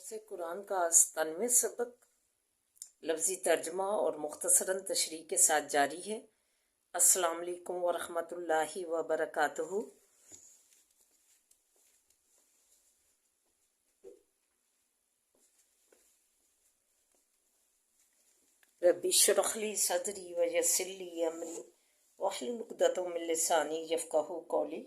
درس قرآن کا 97 سبق لفظی ترجمہ اور مختصراً تشریح کے ساتھ جاری ہے۔ السلام علیکم ورحمۃ اللہ وبرکاتہ۔ رب اشرح لی صدری ویسر لی امری واحلل عقدۃ من لسانی یفقہوا قولی۔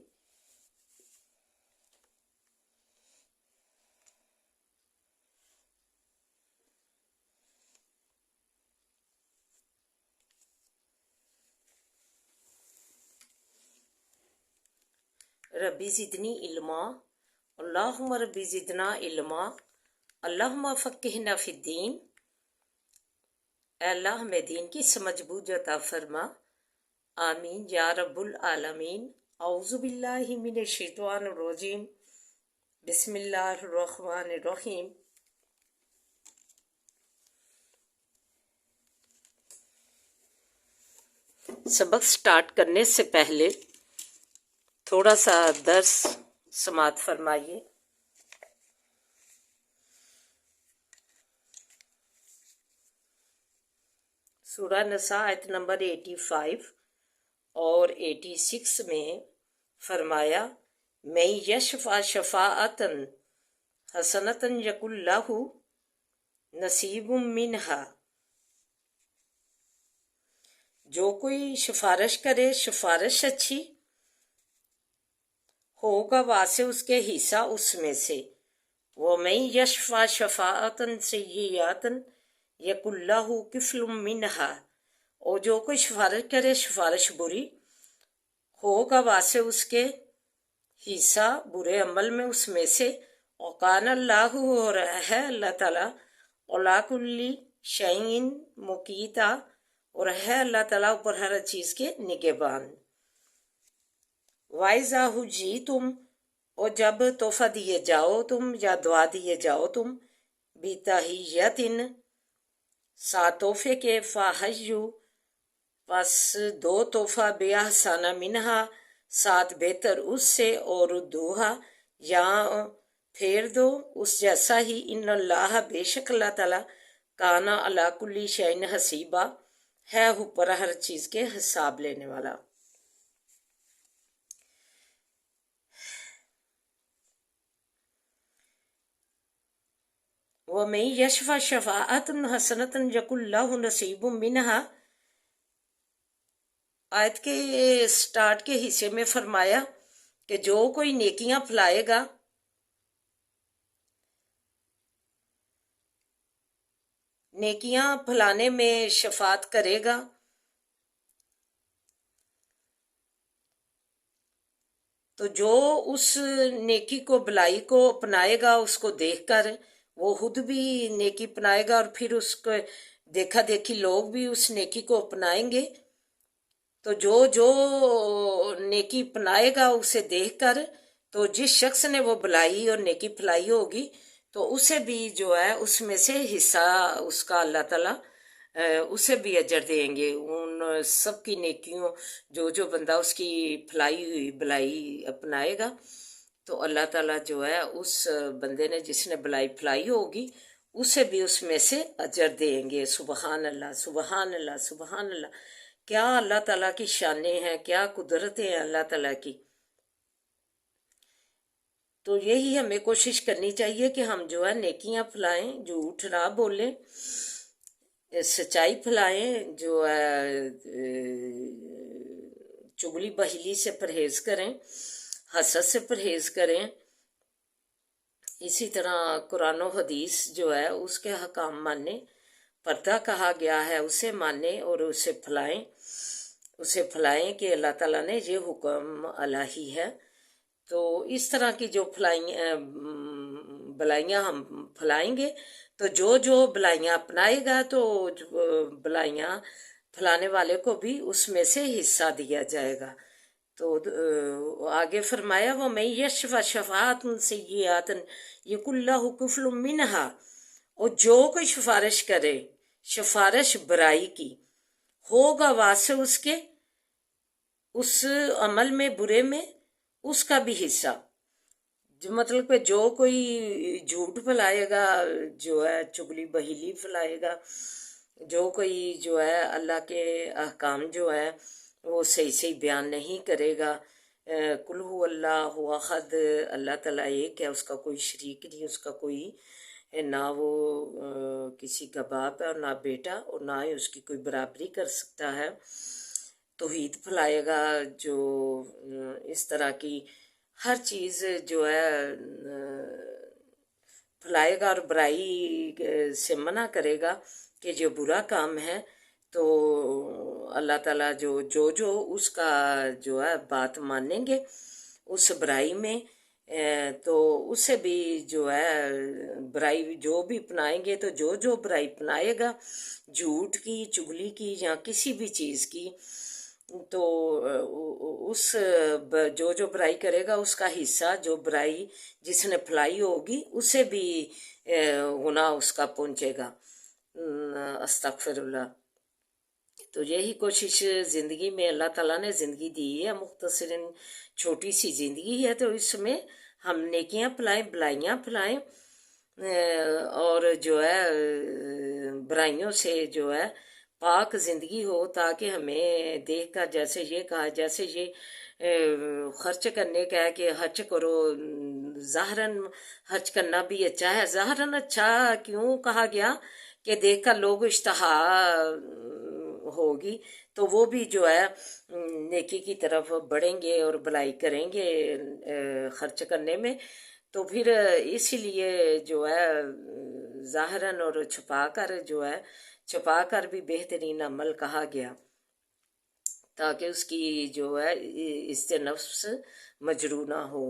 ربی زدنی علما، اللہم ربی زدنا علما، اللہم فقہنا فی الدین۔ اے اللہ ہمیں دین کی سمجھ بوجھ عطا فرما، آمین یا رب العالمین۔ اعوذ باللہ من الشیطان الرجیم، بسم اللہ الرحمن الرحیم۔ سبق سٹارٹ کرنے سے پہلے تھوڑا سا درس سماعت فرمائیے۔ سورہ نساء آیت نمبر 85 اور 86 میں فرمایا، میں یشفع شفاعتن حسنتن یکن لہ نصیب منہا۔ جو کوئی سفارش کرے سفارش اچھی ہوگا واسع اس کے حصہ اس میں سے۔ وَمَن یشفع شفاعتن سیئاتن یکن لہ کفل منہا۔ اور جو کوئی سفارش کرے سفارش بری ہوگا واسع اس کے حصہ برے عمل میں اس میں سے۔ وَقَانَ اللَّهُ، اور ہے اللہ تعالیٰ، عَلَىٰ كُلِّ شَيْءٍ مُقِیتًا، اور ہے اللہ تعالیٰ اوپر ہر چیز کے نگہبان۔ وَإِذَا حُيِّيتُمْ، اور جب تحفہ دیے جاؤ تم یا دعا دیے جاؤ تم، بِتَحِیَّةٍ، سات تحفے کے، فَحَیُّوا، پس دو تحفہ، بِأَحْسَنَ مِنْہا، سات بہتر اس سے، اور ردوہا، یا پھیر دو اس جیسا ہی۔ ان اللہ، بے شک اللہ تعالیٰ، کان علی کل شیء حسیبا، ہے اوپر ہر چیز کے حساب لینے والا۔ وَمَن یشفع شفاعۃ حسنۃ یکن لہ نصیب منہا، آیت کے سٹارٹ کے حصے میں فرمایا کہ جو کوئی نیکیاں پھیلائے گا، نیکیاں پھیلانے میں شفاعت کرے گا، تو جو اس نیکی کو، بلائی کو اپنائے گا، اس کو دیکھ کر وہ خود بھی نیکی اپنائے گا، اور پھر اس کو دیکھا دیکھی لوگ بھی اس نیکی کو اپنائیں گے۔ تو جو نیکی اپنائے گا اسے دیکھ کر، تو جس شخص نے وہ بلائی اور نیکی پھیلائی ہوگی تو اسے بھی جو ہے اس میں سے حصہ اس کا اللہ تعالیٰ اسے بھی اجر دیں گے۔ ان سب کی نیکیوں، جو بندہ اس کی پھیلائی ہوئی بلائی اپنائے گا تو اللہ تعالیٰ جو ہے اس بندے نے جس نے بلائی پھیلائی ہوگی اسے بھی اس میں سے اجر دیں گے۔ سبحان اللہ، سبحان اللہ، سبحان اللہ۔ کیا اللہ تعالیٰ کی شانیں ہیں، کیا قدرتیں ہیں اللہ تعالیٰ کی۔ تو یہی ہمیں کوشش کرنی چاہیے کہ ہم جو ہے نیکیاں پھیلائیں، جھوٹ نہ بولیں، سچائی پھیلائیں، جو ہے چگلی بہلی سے پرہیز کریں، حسد سے پرہیز کریں۔ اسی طرح قرآن و حدیث جو ہے اس کے حکام مانیں، پردہ کہا گیا ہے اسے مانیں اور اسے پھیلائیں کہ اللہ تعالیٰ نے یہ حکم الہی ہے۔ تو اس طرح کی جو بلائیاں ہم پھیلائیں گے تو جو بلائیاں اپنائے گا تو بلائیاں پھیلانے والے کو بھی اس میں سے حصہ دیا جائے گا۔ تو آگے فرمایا، وَمَن یشفع شفاعۃ سیئاتٍ یکن لہ کفل منہا، اور جو کوئی سفارش کرے سفارش برائی کی ہوگا واسع اس کے اس عمل میں، برے میں، اس کا بھی حصہ۔ جو مطلب کہ جو کوئی جھوٹ پھیلائے گا، جو ہے چگلی بہیلی پھیلائے گا، جو کوئی جو ہے اللہ کے احکام جو ہے وہ صحیح صحیح بیان نہیں کرے گا، قل هو اللہ احد، اللہ تعالیٰ ایک ہے، اس کا کوئی شریک نہیں، اس کا کوئی نہ وہ کسی کا باپ ہے اور نہ بیٹا، اور نہ ہی اس کی کوئی برابری کر سکتا ہے، توحید پھیلائے گا، جو اس طرح کی ہر چیز جو ہے پھیلائے گا اور برائی سے منع کرے گا کہ جو برا کام ہے، تو اللہ تعالیٰ جو اس کا جو ہے بات مانیں گے اس برائی میں، تو اسے بھی جو ہے برائی جو بھی اپنائیں گے، تو جو برائی اپنائے گا جھوٹ کی، چگلی کی یا کسی بھی چیز کی، تو اس جو برائی کرے گا اس کا حصہ، جو برائی جس نے پھیلائی ہوگی اسے بھی گناہ اس کا پہنچے گا۔ استغفر اللہ۔ تو یہی کوشش زندگی میں اللہ تعالیٰ نے زندگی دی ہے، مختصراً چھوٹی سی زندگی ہے، تو اس میں ہم نیکیاں پھیلائیں، بلائیاں پھیلائیں، اور جو ہے برائیوں سے جو ہے پاک زندگی ہو، تاکہ ہمیں دیکھ کر جیسے یہ کہا، جیسے یہ خرچ کرنے کا ہے کہ خرچ کرو، ظاہراً خرچ کرنا بھی اچھا ہے، ظاہراً اچھا کیوں کہا گیا کہ دیکھ کر لوگ اشتہا ہوگی تو وہ بھی جو ہے نیکی کی طرف بڑھیں گے اور بھلائی کریں گے خرچ کرنے میں، تو پھر اسی لیے جو ہے ظاہراً اور چھپا کر بھی بہترین عمل کہا گیا، تاکہ اس کی جو ہے عزت نفس مجروح نہ ہو،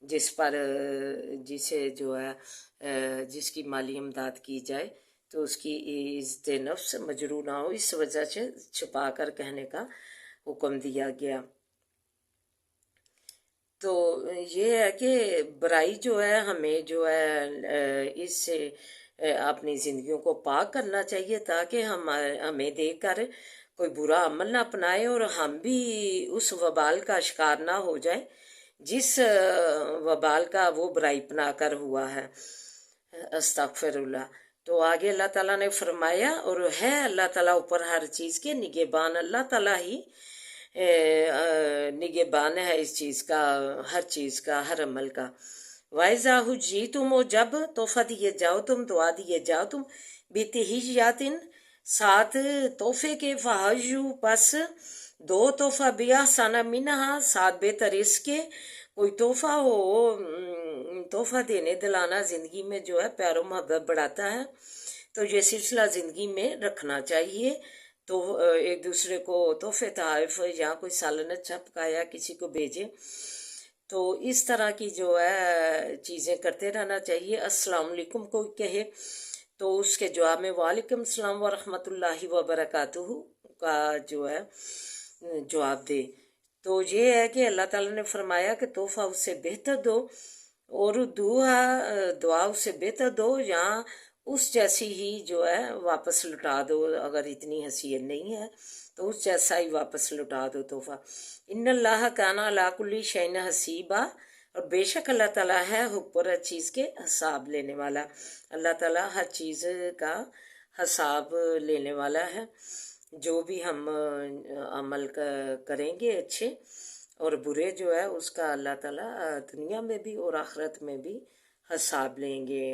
جسے جو ہے جس کی مالی امداد کی جائے تو اس کی عزت نفس مجروح نہ ہو، اس وجہ سے چھپا کر کہنے کا حکم دیا گیا۔ تو یہ ہے کہ برائی جو ہے ہمیں جو ہے اس سے اپنی زندگیوں کو پاک کرنا چاہیے، تاکہ ہمیں دیکھ کر کوئی برا عمل نہ اپنائے اور ہم بھی اس وبال کا شکار نہ ہو جائیں جس وبال کا وہ برائی اپنا کر ہوا ہے۔ استغفر اللہ۔ تو آگے اللہ تعالیٰ نے فرمایا، اور ہے اللہ تعالیٰ اوپر ہر چیز کے نگہبان، اللہ تعالیٰ ہی نگہبان ہے اس چیز کا، ہر چیز کا، ہر عمل کا۔ وَإِذَا حُيِّيتُمْ، اور جب تحفہ دیے جاؤ تم، دعا دیے جاؤ تم، بِتَحِيَّةٍ، ساتھ تحفے کے، فَحَيُّوا، پس دو تحفہ، بِأَحْسَنَ مِنْهَا، ساتھ بہتر اس کے۔ کوئی تحفہ ہو، تحفہ دینے دلانا زندگی میں جو ہے پیار و محبت بڑھاتا ہے، تو یہ سلسلہ زندگی میں رکھنا چاہیے۔ تو ایک دوسرے کو تحفے تحائف یا کوئی سالن اچھا پکایا کسی کو بھیجے، تو اس طرح کی جو ہے چیزیں کرتے رہنا چاہیے۔ السلام علیکم کوئی کہے تو اس کے جواب میں وعلیکم السلام ورحمۃ اللہ وبرکاتہ کا جو ہے جواب دے۔ تو یہ ہے کہ اللہ تعالیٰ نے فرمایا کہ تحفہ اس سے بہتر دو، اور دعا اس سے بہتر دو، یا اس جیسی ہی جو ہے واپس لٹا دو، اگر اتنی حیثیت نہیں ہے تو اس جیسا ہی واپس لٹا دو تحفہ۔ ان اللہ کان علی کل شیء حسیبا، اور بے شک اللہ تعالیٰ ہے ہر چیز کے حساب لینے والا، اللہ تعالیٰ ہر چیز کا حساب لینے والا ہے۔ جو بھی ہم عمل کریں گے اچھے اور برے جو ہے اس کا اللہ تعالیٰ دنیا میں بھی اور آخرت میں بھی حساب لیں گے۔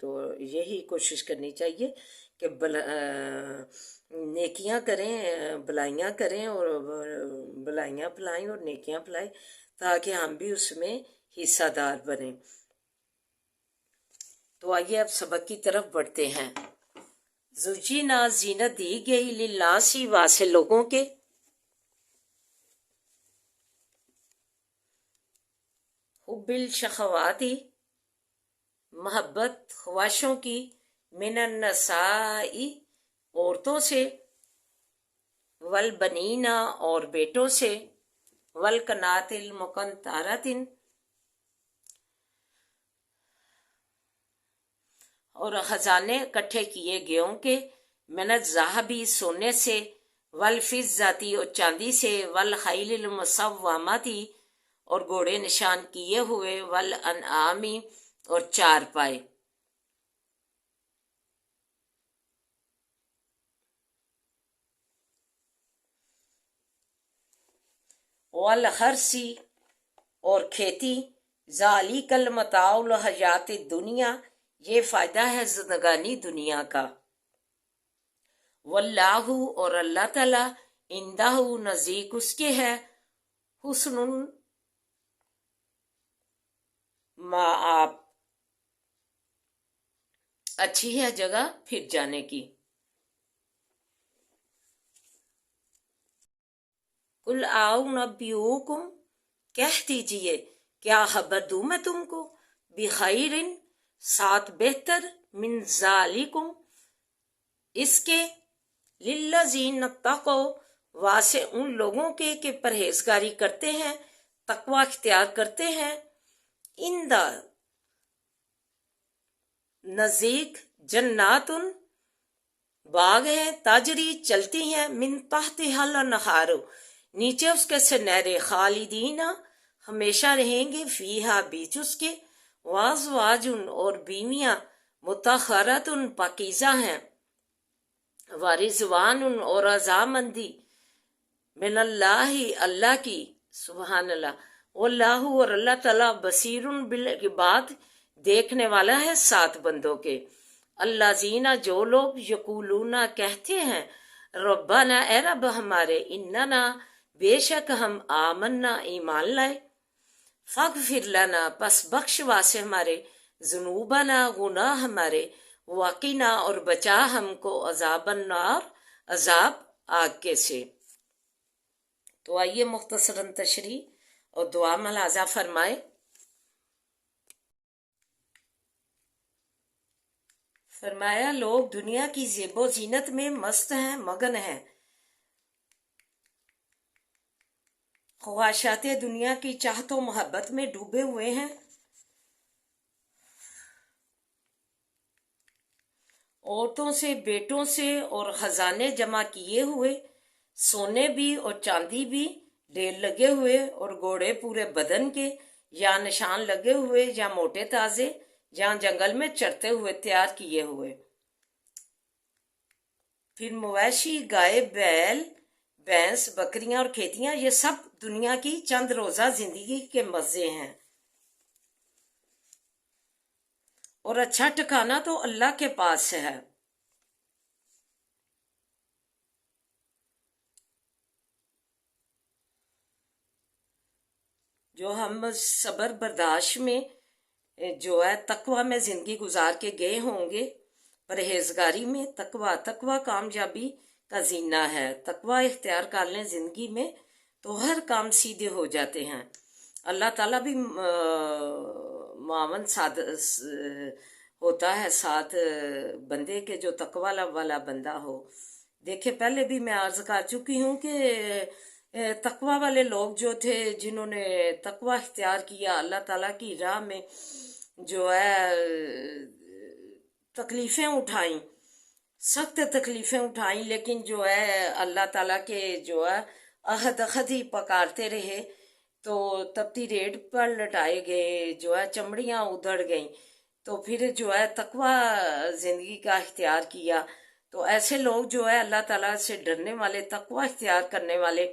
تو یہی کوشش کرنی چاہیے کہ نیکیاں کریں، بلائیاں کریں، اور بلائیاں پھیلائیں اور نیکیاں پھیلائیں، تاکہ ہم بھی اس میں حصہ دار بنیں۔ تو آئیے اب سبق کی طرف بڑھتے ہیں۔ زوجینا، زینت دی گئی، للناسی، واسے لوگوں کے، حب الشہواتی، محبت خواہشوں کی، من النساء، عورتوں سے، والبنین، اور بیٹوں سے، والقنات المقنطرۃ، اور خزانے اکٹھے کیے گیوں کے، من الذہب، سونے سے، والفضۃ، اور چاندی سے، والخیل المسومۃ، اور گھوڑے نشان کیے ہوئے، والانعامی اور چار پائے، والحرسی اور کھیتی، ذالک المتاع الحیات الدنیا، یہ فائدہ ہے زندگانی دنیا کا، واللہ اور اللہ تعالیٰ، عندہ نزدیک اس کے ہے، حسن مآب، اچھی ہے جگہ پھر جانے کی۔ قل اعنبئکم، کہہ دیجئے کیا خبر دوں میں تم کو، بخیر، ساتھ بہتر، من ذالکم، اس کے، للذین اتقوا، واسے ان لوگوں کے کہ پرہیزگاری کرتے ہیں، تقوی اختیار کرتے ہیں، اندہ نزدیک، جنات باغ ہیں، تاجری چلتی ہیں، من تحتہا الانہار، نیچے اس کے سے نہریں، خالدین ہمیشہ رہیں گے، فیہا بیچ اس کے، وازواج اور بیویاں، مطہرات پاکیزہ ہیں، ورضوان اور رضامندی، من اللہ اللہ کی، سبحان اللہ، واللہ اور اللہ تعالیٰ، بصیر بالعباد دیکھنے والا ہے سات بندوں کے، اللہ زینہ جو لوگ، یقولون کہتے ہیں، ربنا اے رب ہمارے، اننا بے شک ہم، آمنا ایمان لائے، فاغفر لنا پس بخش واسے ہمارے، ذنوبنا گناہ ہمارے، وقنا اور بچا ہم کو، عذاب النار عذاب آگ کے سے۔ تو آئیے مختصراً تشریح اور دعا ملاحظہ فرمائے۔ فرمایا لوگ دنیا کی زیب و زینت میں مست ہیں، مگن ہیں، خواہشات دنیا کی چاہت و محبت میں ڈوبے ہوئے ہیں، عورتوں سے، بیٹوں سے اور خزانے جمع کیے ہوئے، سونے بھی اور چاندی بھی ڈھیر لگے ہوئے، اور گھوڑے پورے بدن کے، یا نشان لگے ہوئے، یا موٹے تازے، یا جنگل میں چرتے ہوئے تیار کیے ہوئے، پھر مویشی، گائے، بیل، بھینس، بکریاں اور کھیتیاں، یہ سب دنیا کی چند روزہ زندگی کے مزے ہیں، اور اچھا ٹھکانہ تو اللہ کے پاس ہے۔ جو ہم صبر برداشت میں جو ہے تقوی میں زندگی گزار کے گئے ہوں گے، پرہیزگاری میں، تقوی کامیابی کا زینہ ہے، تقوی اختیار کر لیں زندگی میں تو ہر کام سیدھے ہو جاتے ہیں، اللہ تعالیٰ بھی معاون ہوتا ہے ساتھ بندے کے، جو تقوی والا بندہ ہو۔ دیکھیں پہلے بھی میں عرض کر چکی ہوں کہ تقوی والے لوگ جو تھے، جنہوں نے تقوی اختیار کیا، اللہ تعالیٰ کی راہ میں جو ہے تکلیفیں اٹھائیں، سخت تکلیفیں اٹھائیں، لیکن جو ہے اللہ تعالیٰ کے جو ہے عہد ہی پکارتے رہے، تو تپتی ریت پر لٹائے گئے، جو ہے چمڑیاں ادھڑ گئیں، تو پھر جو ہے تقوی زندگی کا اختیار کیا۔ تو ایسے لوگ جو ہے اللہ تعالیٰ سے ڈرنے والے، تقوی اختیار کرنے والے،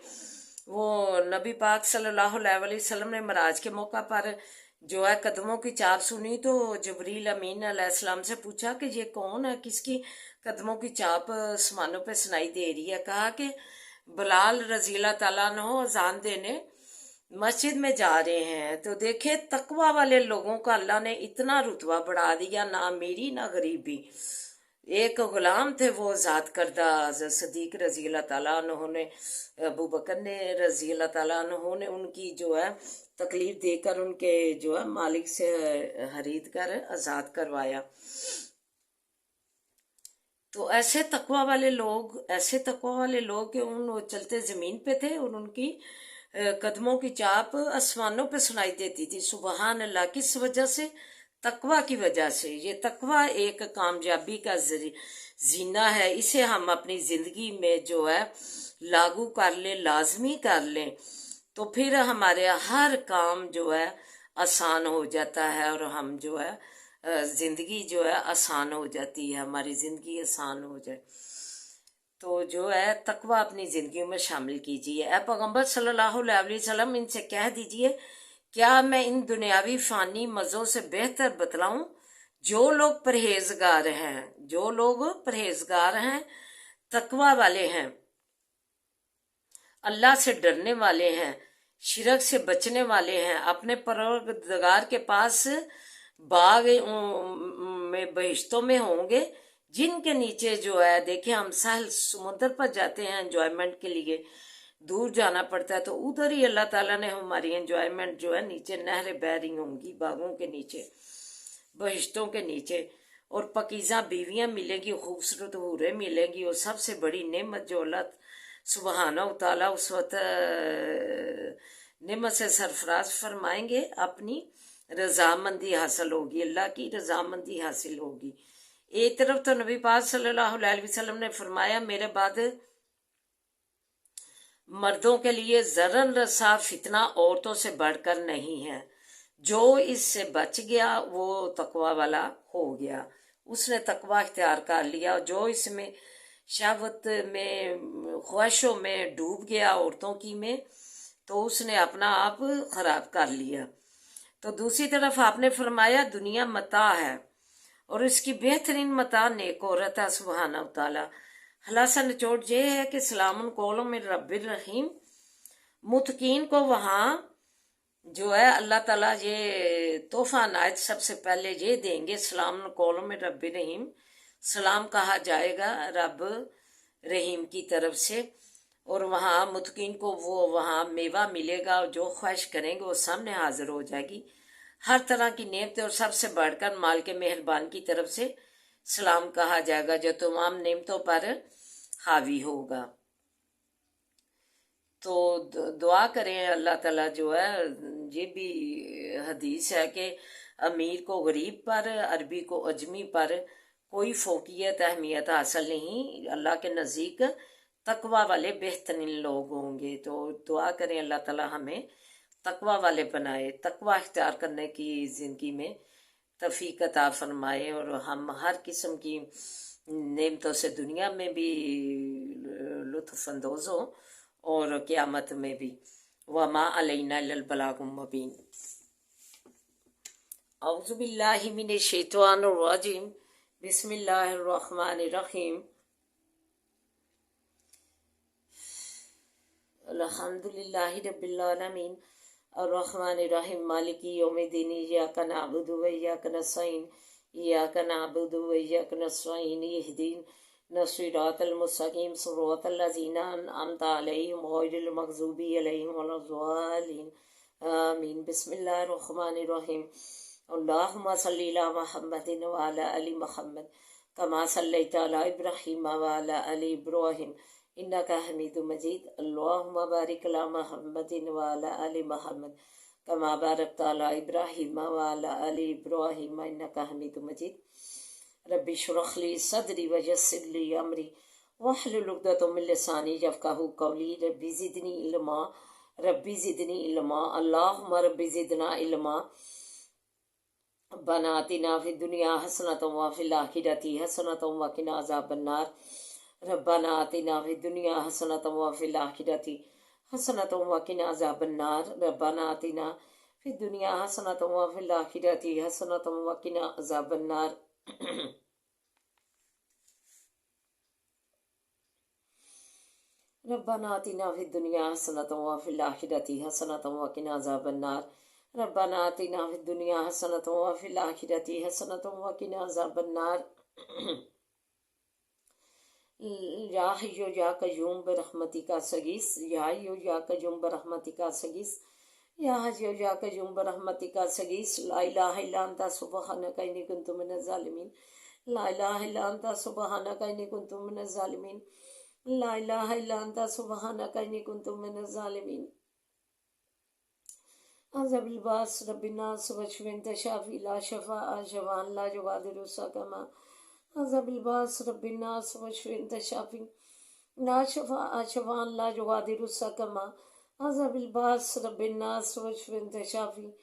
وہ نبی پاک صلی اللہ علیہ وسلم نے معراج کے موقع پر جو ہے قدموں کی چاپ سنی، تو جبریل امین علیہ السلام سے پوچھا کہ یہ کون ہے، کس کی قدموں کی چاپ آسمانوں پہ سنائی دے رہی ہے؟ کہا کہ بلال رضی اللہ تعالیٰ عنہ اذان دینے مسجد میں جا رہے ہیں۔ تو دیکھیں تقوی والے لوگوں کا اللہ نے اتنا رتبہ بڑھا دیا، نہ امیری نہ غریبی۔ ایک غلام تھے وہ ذات کردہ، حضرت صدیق رضی اللہ تعالیٰ عنہ نے، ابو بکر نے رضی اللہ تعالیٰ عنہ نے ان کی جو ہے تکلیف دے کر ان کے جو ہے مالک سے خرید کر آزاد کروایا۔ تو ایسے تقوی والے لوگ کہ ان چلتے زمین پہ تھے، اور ان کی قدموں کی چاپ آسمانوں پہ سنائی دیتی تھی، سبحان اللہ۔ کس وجہ سے؟ تقوی کی وجہ سے۔ یہ تقوی ایک کامیابی کا زینہ ہے، اسے ہم اپنی زندگی میں جو ہے لاگو کر لیں، لازمی کر لیں، تو پھر ہمارے ہر کام جو ہے آسان ہو جاتا ہے، اور ہم جو ہے زندگی جو ہے آسان ہو جاتی ہے، ہماری زندگی آسان ہو جائے۔ تو جو ہے تقوی اپنی زندگیوں میں شامل کیجیے۔ اے پیغمبر صلی اللہ علیہ وسلم، ان سے کہہ دیجیے، کیا میں ان دنیاوی فانی مزوں سے بہتر بتلاؤں؟ جو لوگ پرہیزگار ہیں، جو لوگ پرہیزگار ہیں، تقوی والے ہیں، اللہ سے ڈرنے والے ہیں، شرک سے بچنے والے ہیں، اپنے پروردگار کے پاس باغ میں بہشتوں میں ہوں گے، جن کے نیچے جو ہے دیکھیں ہم ساحل سمندر پر جاتے ہیں انجوائمنٹ کے لیے، دور جانا پڑتا ہے، تو ادھر ہی اللہ تعالیٰ نے ہماری انجوائمنٹ جو ہے نیچے نہریں بہہ رہی ہوں گی باغوں کے نیچے، بہشتوں کے نیچے، اور پاکیزہ بیویاں ملیں گی، خوبصورت حوریں ملیں گی، اور سب سے بڑی نعمت جو اللہ سبحانہ و تعالیٰ اس وقت نعمت سے سرفراز فرمائیں گے، اپنی رضامندی حاصل ہوگی، اللہ کی رضامندی حاصل ہوگی۔ ایک طرف تو نبی پاک صلی اللہ علیہ وسلم نے فرمایا، میرے بعد مردوں کے لیے ضرر رسا فتنہ عورتوں سے بڑھ کر نہیں ہے، جو اس سے بچ گیا وہ تقوی والا ہو گیا، اس نے تقوی اختیار کر لیا، جو اس میں شہوت میں خواہشوں میں ڈوب گیا عورتوں کی میں، تو اس نے اپنا آپ خراب کر لیا۔ تو دوسری طرف آپ نے فرمایا دنیا متاع ہے، اور اس کی بہترین متاع نیک عورت ہے، سبحانہ و تعالیٰ۔ خلاصہ نچوڑ یہ ہے کہ سلام قولوں میں رب الرحیم، متقین کو وہاں جو ہے اللہ تعالیٰ یہ تحفہ عنایت سب سے پہلے یہ دیں گے، سلام قولوں میں رب الرحیم، سلام کہا جائے گا رب رحیم کی طرف سے، اور وہاں متقین کو وہ وہاں میوہ ملے گا، جو خواہش کریں گے وہ سامنے حاضر ہو جائے گی، ہر طرح کی نعمتیں، اور سب سے بڑھ کر مال کے مہربان کی طرف سے سلام کہا جائے گا، جو تمام نعمتوں پر حاوی ہوگا۔ تو دعا کریں اللہ تعالیٰ جو ہے، یہ بھی حدیث ہے کہ امیر کو غریب پر، عربی کو اجمی پر کوئی فوقیت اہمیت حاصل نہیں، اللہ کے نزدیک تقوی والے بہترین لوگ ہوں گے۔ تو دعا کریں اللہ تعالیٰ ہمیں تقوی والے بنائے، تقوی اختیار کرنے کی زندگی میں توفیق عطا فرمائے، اور ہم ہر قسم کی نعمتوں سے دنیا میں بھی لطف اندوز ہوں اور قیامت میں بھی۔ وما علینا الا البلاغ المبین۔ اعوذ باللہ من الشیطان الرجیم، بسم اللہ الرحمن الرحیم۔ الحمدللہ رب العالمین، الرحمن الرحیم، مالک یوم الدین، ایاک نعبد و ایاک نستعین، ایاک نعبد و ایاک نستعین، اہدنا الصراط المستقیم، صراط الذین انعمت علیہم غیر المغضوب علیہم ولا الضالین، آمین۔ بسم اللہ الرحمن الرحیم۔ اللہم صلی علی محمد وعلی آل محمد کما صلیت علی ابراہیم وعلی آل ابراہیم انکا حمید مجید۔ اللہم بارک علی محمد وعلی آل محمد کما بارکت علی ابراہیم وعلی آل ابراہیم انکا حمید مجید۔ رب اشرح لی صدری ویسر لی امری واحلل عقدۃ من لسانی یفقہوا قولی۔ ربی زدنی علما، ربی زدنی علما، اللہم ربی زدنا علما۔ ربنا آتنا فی الدنیا حسنۃ وفی الآخرۃ حسنۃ وقنا عذاب النار۔ ربنا آتنا فی الدنیا حسنۃ وفی الآخرۃ حسنۃ وقنا عذاب النار۔ ربنا آتنا فی الدنیا حسنۃ وفی الآخرۃ حسنۃ وقنا عذاب النار۔ ربنا آتنا فی الدنیا حسنۃ وفی الآخرۃ حسنۃ وقنا عذاب النار۔ ربنا آتنا فی الدنیا حسنۃ وفی الآخرۃ حسنۃ وقنا عذاب النار۔ یا حی یا قیوم برحمتک استغیث، یا حی یا قیوم برحمتک استغیث، یا حی یا قیوم برحمتک استغیث۔ لا الہ الا انت سبحانک انی کنت من الظالمین، لا الہ الا انت سبحانک انی کنت من الظالمین، لا الہ الا انت سبحانک انی کنت من الظالمین۔ عذاب الباس رب الناس واشف انت شافی لا شفاء شفاء لا یغادر سقما۔ عذاب الباس رب الناس واشف انت شافی لا شفاء شفاء لا یغادر سقما۔ عذاب الباس رب الناس واشف انت شافی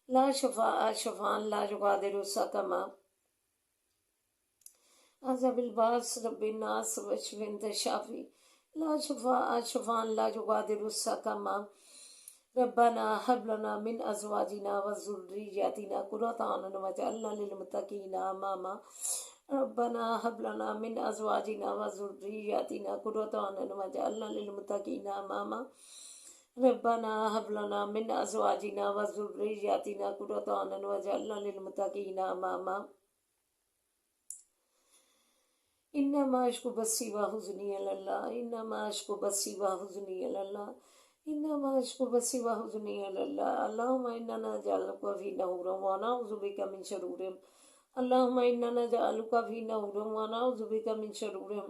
لا شفاء شفاء لا يغادر سقما عذاب الباس رب الناس واشف انت شافی لا شفاء شفاء لا يغادر سقما ربنا هب لنا من ازواجنا وذرياتنا قرة اعين واجعلنا للمتقين اماما ربنا هب لنا من ازواجنا وذرياتنا قرة اعين واجعلنا للمتقين اماما ربنا هب لنا من ازواجنا وذرياتنا قرة اعين واجعلنا للمتقين اماما انما اشكو بثي وحزني الى الله انما اشكو بثي وحزني الى الله انما اشكو بثي وحزني الى الله اللهم انا نجعلك في نحورهم ونعوذ بك من شرورهم اللهم انا نجعلك في نحورهم ونعوذ بك من شرورهم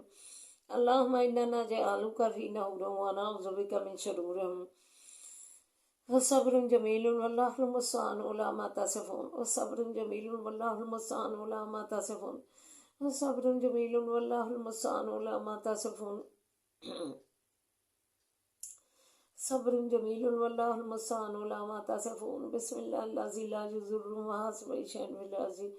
اللهم انا نجعلك في نحورهم ونعوذ بك من شرورهم وصبر جميل والله المستعان على ما تصفون وصبر جميل والله المستعان على ما تصفون وصبر جميل والله المستعان على ما تصفون صبر جميل والله المستعان على ما تصفون بسم الله الذي لا يضر مع اسمه شيء في الارض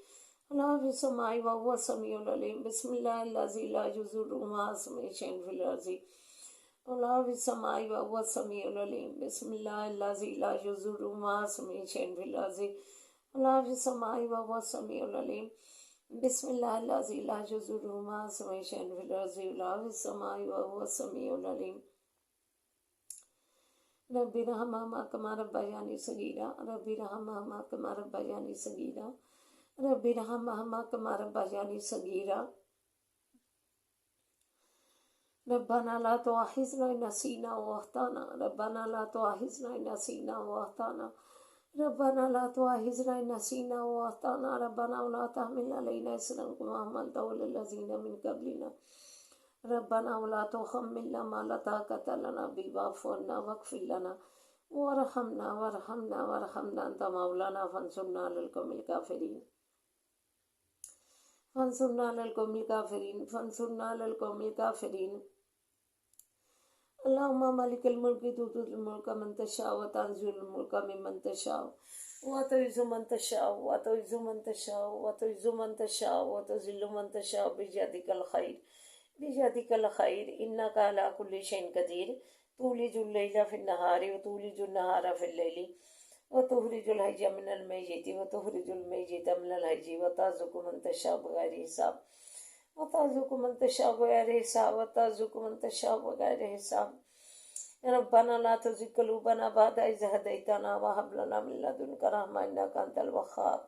ولا في السماء وهو السميع العليم بسم الله الذي لا يضر مع اسمه شيء في الارض ولا في السماء وهو السميع العليم بسم الله الذي لا يضر مع اسمه شيء في الارض ولا في السماء وهو السميع العليم بسم الله الذي لا يضر مع اسمه شيء في الارض ولا في السماء وهو السميع العليم رب ارحمهما كما ربياني صغيرا رب ارحمهما كما ربياني صغيرا رب ارحمهما كما ربياني صغيرا ربنا لا تؤاخذنا إن نسينا وأخطأنا ربنا لا تؤاخذنا إن نسينا وأخطأنا ربنا لا تؤاخذنا إن نسينا وأخطأنا ربنا ولا تحمل علينا إصرا كما حملته على الذين من قبلنا ربنا ولا تحملنا ما لا طاقة لنا به واعف عنا واغفر لنا وارحمنا أنت مولانا فانصرنا على القوم الكافرين فانصرنا على القوم الكافرين فانصرنا على القوم الكافرين اللهم مالك الملك تؤتي الملك من تشاء وتنزل الملك ممن تشاء وتعز من تشاء وتعز من تشاء وتعز من تشاء وتذل من تشاء بيدك الخير بيدك الخير إنك على كل شيء قدير تولج الليل في النهار وتولج النهار في الليل وتخرج الحي من الميت وتخرج الميت من الحي وترزق من تشاء بغير حساب وترزق من تشاء بغير حساب وترزق من تشاء بغير حساب ربنا لا تزغ قلوبنا بعد إذ هديتنا وهب لنا من لدنك رحمة إنك أنت الوهاب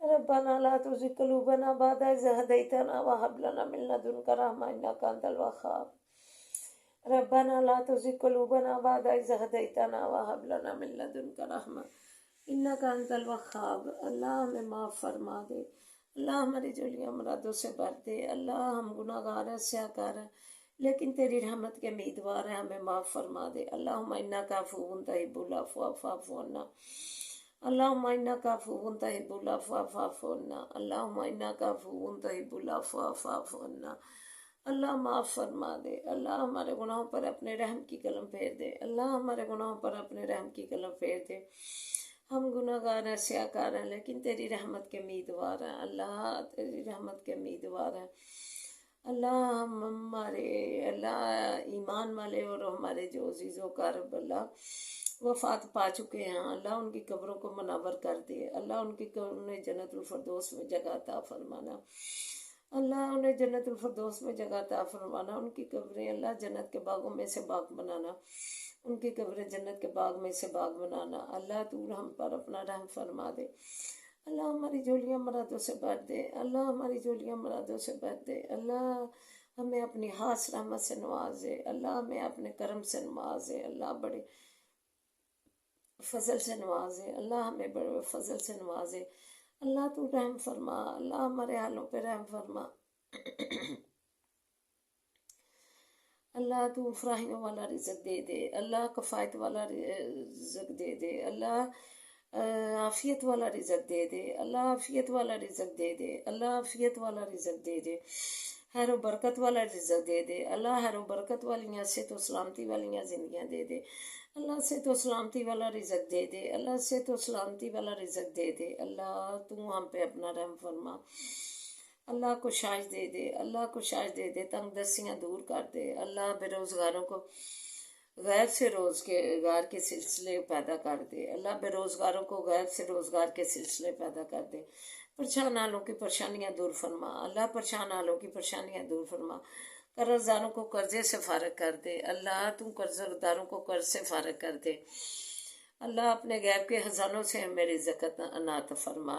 ربنا لا تزغ قلوبنا بعد إذ هديتنا وهب لنا من لدنك رحمة إنك أنت الوهاب ربنا لا تزغ قلوبنا بعد إذ هديتنا وهب لنا من لدنك رحمة إنك أنت الوهاب اللہ ہمیں معاف فرما دے اللہ ہماری جولیاں مرادوں سے بھر دے اللہ ہم گناہ گار ہیں سیاکار ہیں لیکن تیری رحمت کے امیدوار ہیں ہمیں معاف فرما دے اللہم انک عفو تحب العفو فاعف عنا اللہم انک عفو تحب العفو فاعف عنا اللہم انک عفو تحب العفو فاعف عنا اللہ معاف فرما دے اللہ ہمارے گناہوں پر اپنے رحم کی قلم پھیر دے اللہ ہمارے گناہوں پر اپنے رحم کی قلم پھیر دے ہم گناہ گار ہیں سیاکار ہیں لیکن تیری رحمت کے امیدوار ہیں اللہ تیری رحمت کے امیدوار ہیں اللہ ہم ہمارے اللہ ایمان والے اور ہمارے جو عزیز و قارب اللہ وفات پا چکے ہیں اللہ ان کی قبروں کو منور کر دے اللہ انہیں جنت الفردوس میں جگہ عطا فرمانا اللہ انہیں جنت الفردوس میں جگہ عطا فرمانا ان کی قبریں اللہ جنت کے باغوں میں سے باغ بنانا ان کی قبریں جنت کے باغ میں سے باغ بنانا اللہ تو ہم پر اپنا رحم فرما دے اللہ ہماری جولیاں مرادوں سے بھر دے اللہ ہماری جولیاں مرادوں سے بھر دے اللہ ہمیں اپنی خاص رحمت سے نوازے اللہ ہمیں اپنے کرم سے نوازے اللہ بڑے فضل سے نوازے اللہ ہمیں بڑے فضل سے نوازے اللہ تو رحم فرما اللہ ہمارے حالوں پہ رحم فرما اللہ تو فراہمیوں والا رزق دے دے اللہ کفایت والا رزق دے دے اللہ عافیت والا رزق دے دے اللہ عافیت والا رزق دے دے اللہ عافیت والا رزق دے دے خیر و برکت والا رزق دے دے اللہ خیر و برکت والیاں صحت و سلامتی والیاں زندگیاں دے دے اللہ سے تو سلامتی والا رزق دے دے، اللہ سے تو سلامتی والا رزق دے دے، اللہ تو ہم پہ اپنا رحم فرما، اللہ کو شاش دے دے، اللہ کو شاش دے دے، تنگ دستیاں دور کر دے، اللہ بے روزگاروں کو غیر سے روزگار کے سلسلے پیدا کر دے، اللہ بے روزگاروں کو غیر سے روزگار کے سلسلے پیدا کر دے، پریشان حالوں کی پریشانیاں دور فرما، اللہ پریشان حالوں کی پریشانیاں دور فرما، قرض داروں کو قرضے سے فارغ کر دے، اللہ تو قرض داروں کو قرض سے فارغ کر دے، اللہ اپنے غیب کے خزانوں سے ہمیں رزق عنایت فرما،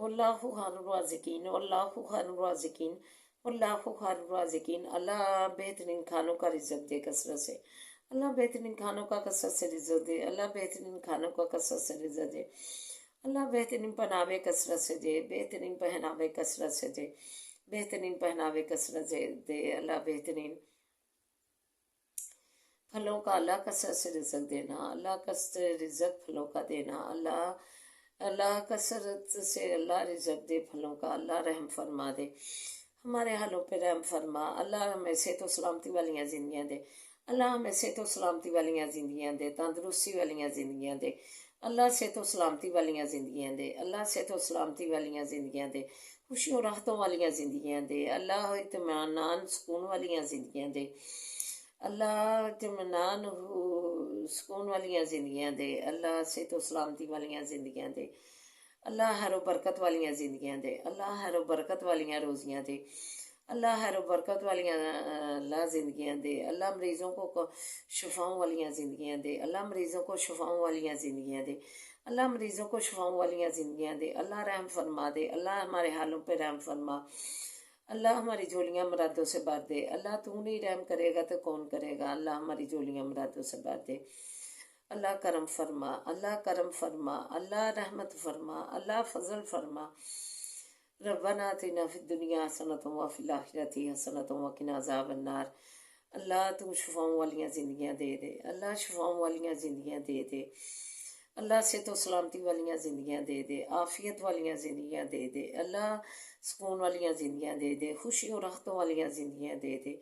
اللہ خیر الرازقین، اللہ خیر الرازقین، اللہ خیر الرازقین، اللہ بہترین کھانوں کا رزق دے کثرت سے، اللہ بہترین کھانوں کا کثرت سے رزق دے، اللہ بہترین کھانوں کا کثرت سے رزق دے، اللہ بہترین پہناوے کثرت سے دے، بہترین پہناوے کثرت سے دے، بہترین پہناوے کثرت سے دے، اللہ بہترین پھلوں کا اللہ کثرت سے رزق دینا، اللہ کثرت رزق پھلوں کا دینا، اللہ کثرت سے اللہ رزق دے پھلوں کا، اللہ رحم فرما دے، ہمارے حالوں پہ رحم فرما، اللہ ہمیں صحت و سلامتی والیاں زندگیاں دے، اللہ ہمیں صحت و سلامتی والیاں زندگیاں دے، تندرستی والیاں زندگیاں دے، اللہ صحت و سلامتی والیاں زندگیاں دے، اللہ صحت و سلامتی والیاں زندگیاں دے، خوشیوں راحتوں والیاں زندگیاں دے، اللہ اطمینان سکون والیاں زندگیاں دے، اللہ اطمینان سکون والیاں زندگیاں دے، اللہ صحت و سلامتی والیاں زندگیاں دے، اللہ خیر و برکت والیاں زندگیاں دے، اللہ خیر و برکت والیاں روزیاں دے، اللہ خیر و برکت والیاں اللہ زندگیاں دے، اللہ مریضوں کو شفاؤں والیاں زندگیاں دے، اللہ مریضوں کو شفاؤں والیاں زندگیاں دے، اللہ مریضوں کو شفاؤں والیاں زندگیاں دے، اللہ رحم فرما دے، اللہ ہمارے حالوں پہ رحم فرما، اللہ ہماری جھولیاں مرادوں سے بھر دے، اللہ تو نہیں رحم کرے گا تو کون کرے گا، اللہ ہماری جھولیاں مرادوں سے بھر دے، اللہ کرم فرما، اللہ کرم فرما، اللہ رحمت فرما، اللہ فضل فرما، ربنا آتنا فی الدنیا حسنۃ وفی الآخرۃ حسنۃ وقنا عذاب النار، اللہ تو شفاؤں والیاں زندگیاں دے دے، اللہ شفاؤں والیاں زندگیاں دے دے، اللہ سے تو سلامتی والیاں زندگیاں دے دے، عافیت والیاں زندگیاں دے دے، اللہ سکون والیاں زندگیاں دے دے، خوشی و راحتوں والیاں زندگیاں دے دے،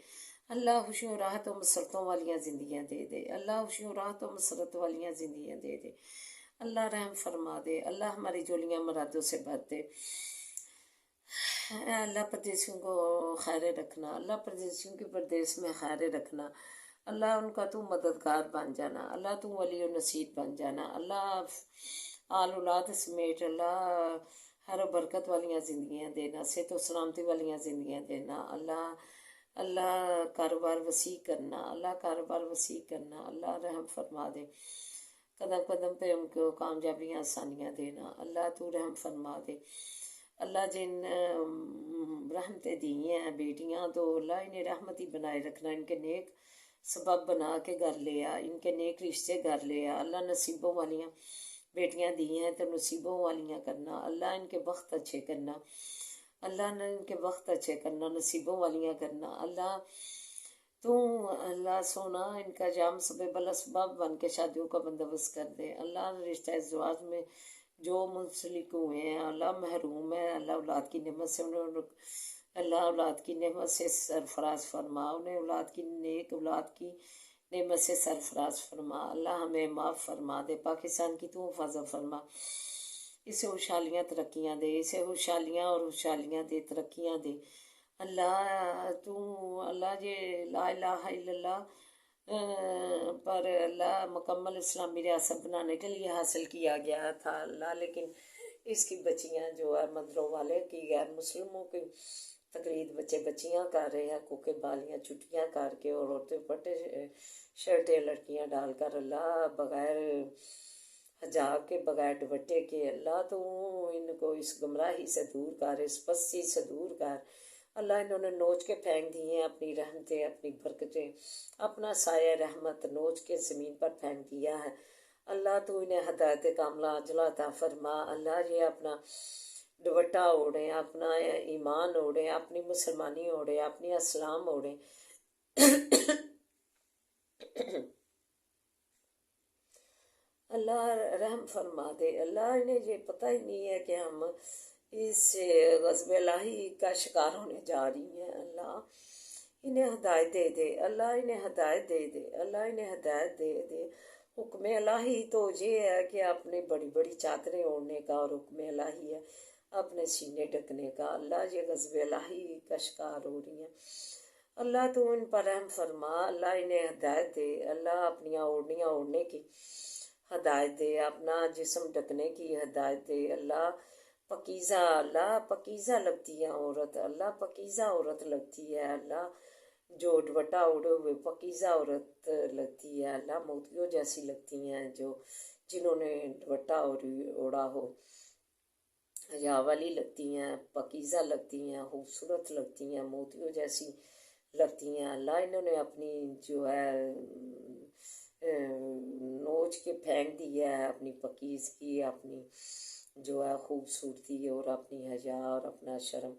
اللہ خوشی و راحت و مسرتوں والیاں زندگیاں دے دے، اللہ خوشی و راحت و مسرت والیاں زندگیاں دے دے، اللہ رحم فرما دے، اللہ ہماری جھولیاں مرادوں سے بھر دے، اللہ پردیسیوں کو خیر رکھنا، اللہ پردیسیوں کی پردیس میں خیر رکھنا، اللہ ان کا تو مددگار بن جانا، اللہ تو ولی و نصیر بن جانا، اللہ آل اولاد سمیت اللہ ہر برکت والیاں زندگیاں دینا، صحت و سلامتی والیاں زندگیاں دینا، اللہ کاروبار وسیع کرنا، اللہ کاروبار وسیع کرنا، اللہ رحم فرما دے، قدم قدم پہ ان کو کامیابیاں آسانیاں دینا، اللہ تو رحم فرما دے، اللہ جن رحمتیں دی ہیں بیٹیاں تو اللہ انہیں رحمت ہی بنائے رکھنا، ان کے نیک سبب بنا کے گھر لے آ، ان کے نیک رشتے گھر لے آ، اللہ نصیبوں والیاں بیٹیاں دی ہیں تو نصیبوں والیاں کرنا، اللہ ان کے وقت اچھے کرنا، اللہ نے ان کے وقت اچھے کرنا، نصیبوں والیاں کرنا، اللہ تو اللہ سونا ان کا جام سبب الاسباب بن کے شادیوں کا بندوبست کر دے، اللہ رشتہ ازدواج میں جو منسلک ہوئے ہیں اللہ محروم ہے، اللہ اولاد کی نعمت سے اللہ اولاد کی نعمت سے سرفراز فرما، انہیں اولاد کی نیک اولاد کی نعمت سے سرفراز فرما، اللہ ہمیں معاف فرما دے، پاکستان کی تو حفاظت فرما، اسے خوشحالیاں ترقیاں دے، اسے خوشحالیاں اور خوشحالیاں دے، ترقیاں دے، اللہ تو اللہ یہ لا الہ الا اللہ پر اللہ مکمل اسلامی ریاست بنانے کے لیے حاصل کیا گیا تھا اللہ، لیکن اس کی بچیاں جو ہے مندروں والے کی غیر مسلموں کی تقلید بچے بچیاں کر رہے ہیں، کوکے بالیاں چھٹیاں کر کے اور عورتیں پٹے شرٹیں لڑکیاں ڈال کر اللہ بغیر حجاب کے بغیر دوپٹے کے، اللہ تو ان کو اس گمراہی سے دور کر، اس پستی سے دور کر، اللہ انہوں نے نوچ کے پھینک دی ہیں اپنی رحمتیں، اپنی برکتیں، اپنا سایہ رحمت نوچ کے زمین پر پھینک دیا ہے، اللہ تو انہیں ہدایت کاملہ عاجلہ عطا فرما، اللہ یہ اپنا دوپٹہ اوڑھیں، اپنا ایمان اوڑھیں، اپنی مسلمانی اوڑھیں، اپنی اسلام اوڑھیں، اللہ رحم فرما دے، اللہ انہیں یہ پتہ ہی نہیں ہے کہ ہم اس غضب الہی کا شکار ہونے جا رہی ہیں، اللہ انہیں ہدایت دے دے، اللہ انہیں ہدایت دے دے، اللہ انہیں ہدایت دے دے، حکم الہی تو یہ ہے کہ اپنی بڑی بڑی چادریں اوڑھنے کا، اور حکم الہی ہے اپنے سینے ڈھکنے کا۔ اللہ یہ غضب الہی کا شکار ہو رہی ہیں، اللہ تو ان پر رحم فرما، اللہ انہیں ہدایت دے، اللہ اپنی اوڑھنیاں اوڑھنے کی ہدایت دے، اپنا جسم ڈھکنے کی ہدایت دے۔ اللہ پکیزہ، اللہ پکیزہ لگتی ہے عورت، اللہ پکیزہ عورت لگتی ہے، اللہ جو دوپٹہ اوڑھے ہوئے پکیزہ عورت لگتی ہے، اللہ موتیوں جیسی لگتی ہیں جو جنہوں نے دوپٹہ اوڑھا ہو، حیا والی لگتی ہیں، پکیزہ لگتی ہیں، خوبصورت لگتی ہیں، موتیوں جیسی لگتی ہیں۔ اللہ انہوں نے اپنی جو ہے نوچ کے پھینک دی ہے اپنی پکیزگی، اپنی جو ہے خوبصورتی، اور اپنی حیا اور اپنا شرم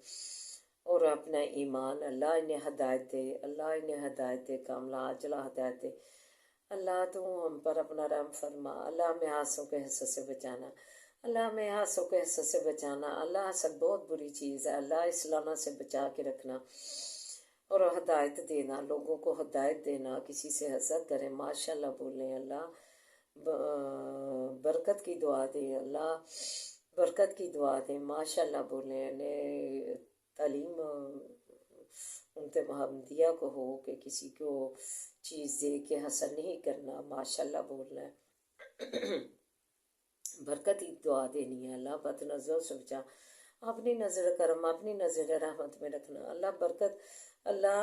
اور اپنا ایمان۔ اللہ انہیں ہدایت دے، اللہ انہیں ہدایت دے، کاملہ عاجلہ ہدایت دے۔ اللہ تو ہم پر اپنا رحم فرما، اللہ ہمیں حسدوں کے حسد سے بچانا، اللہ ہمیں حسدوں کے حسد سے بچانا۔ اللہ حسد بہت بری چیز ہے، اللہ اس لعنت سے بچا کے رکھنا اور ہدایت دینا، لوگوں کو ہدایت دینا، کسی سے حسد کریں ماشاءاللہ بولیں، اللہ برکت کی دعا دیں، اللہ برکت کی دعا دیں، ماشاءاللہ بولیں۔ تعلیم امت محمدیہ کو ہو کہ کسی کو چیز دے کے حسد نہیں کرنا، ماشاءاللہ بولنا ہے، برکت کی دعا دینی ہے۔ اللہ بد نظروں سے بچا، اپنی نظر کرم، اپنی نظر رحمت میں رکھنا، اللہ برکت، اللہ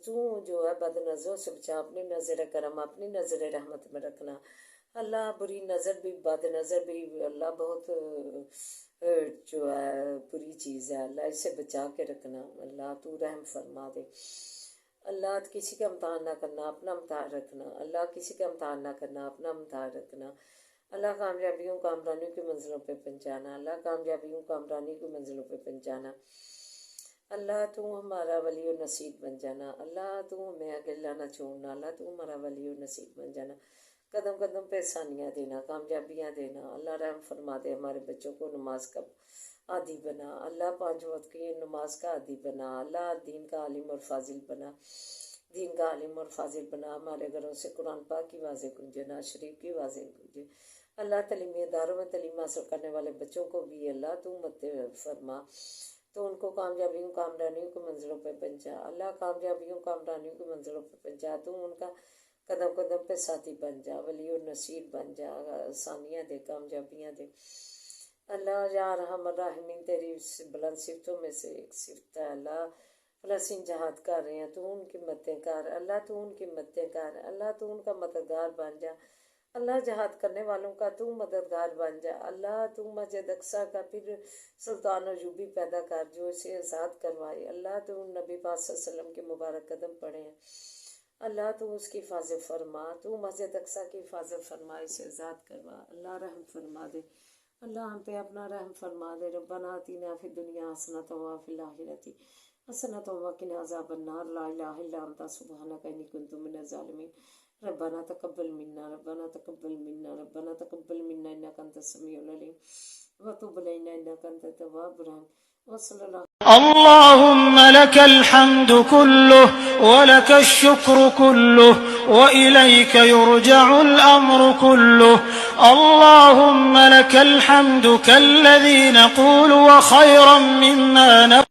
تو جو ہے بد نظروں سے بچا، اپنی نظر کرم، اپنی نظر رحمت میں رکھنا۔ اللہ بری نظر بھی، بد نظر بھی اللہ بہت جو ہے بری چیز ہے، اللہ اسے بچا کے رکھنا، اللہ تو رحم فرما دے۔ اللہ کسی کا امتحان نہ کرنا، اپنا امتحان رکھنا، اللہ کسی کا امتحان نہ کرنا، اپنا امتحان رکھنا۔ اللہ کامیابیوں کامرانیوں کی منزلوں پہ پہنچانا، اللہ کامیابیوں کامرانی کی منزلوں پہ پہنچانا۔ اللہ تو ہمارا ولی و نصیب بن جانا، اللہ تو ہمیں اکیلا نہ چھوڑنا، اللہ تو ہمارا ولی و نصیب بن جانا، قدم قدم پہ آسانیاں دینا، کامیابیاں دینا۔ اللہ رحم فرما دے، ہمارے بچوں کو نماز کا عادی بنا، اللہ 5 وقت کی نماز کا عادی بنا، اللہ دین کا عالم اور فاضل بنا، دین کا عالم اور فاضل بنا۔ ہمارے گھروں سے قرآن پاک کی واضح گونجے، نعت شریف کی واضح گونجے۔ اللہ تعلیمی اداروں میں تعلیم حاصل کرنے والے بچوں کو بھی اللہ تو مت فرما، تو ان کو کامیابیوں کامرانیوں کی منزلوں پہ پہنچا، اللہ کامیابیوں کامرانیوں کی منزلوں پہ پہنچا، تو ان کا قدم قدم پہ ساتھی بن جا، ولی و نصیر بن جا، آسانیاں دے، کامیابیاں دے۔ اللہ یا ارحم الراحمین، تیری بلند صفتوں میں سے ایک صفت ہے اللہ، فلسطین جہاد کر رہے ہیں، تو ان کی مددیں کر، اللہ تو ان کی مددیں کر، اللہ تو ان کا مددگار بن جا، اللہ جہاد کرنے والوں کا تو مددگار بن جا، اللہ تو مسجد اقصیٰ کا پھر سلطان ایوبی پیدا کر جو اسے آزاد کروائے، اللہ تو نبی پاک صلی اللہ علیہ وسلم کے مبارک قدم پڑے ہیں، اللہ تو اس کی حفاظت فرما، تو مسجد اقصیٰ کی حفاظت فرما، اسے آزاد کروا، اللہ رحم فرما دے، اللہ ہم پہ اپنا رحم فرما دے۔ ربنا آتنا فی الدنیا حسنۃ وفی الآخرۃ حسنۃ وقنا عذاب النار، لا الہ الا انت سبحانک انی کنت من الظالمین۔ ربنا تقبل منا، ربنا تقبل منا، ربنا تقبل منا انک انت السمیع العلیم وتب علینا انک انت التواب الرحیم، وصلی اللہ۔ اللهم لك الحمد كله ولك الشكر كله وإليك يرجع الأمر كله. اللهم لك الحمد كالذي نقول وخيرا مما نقول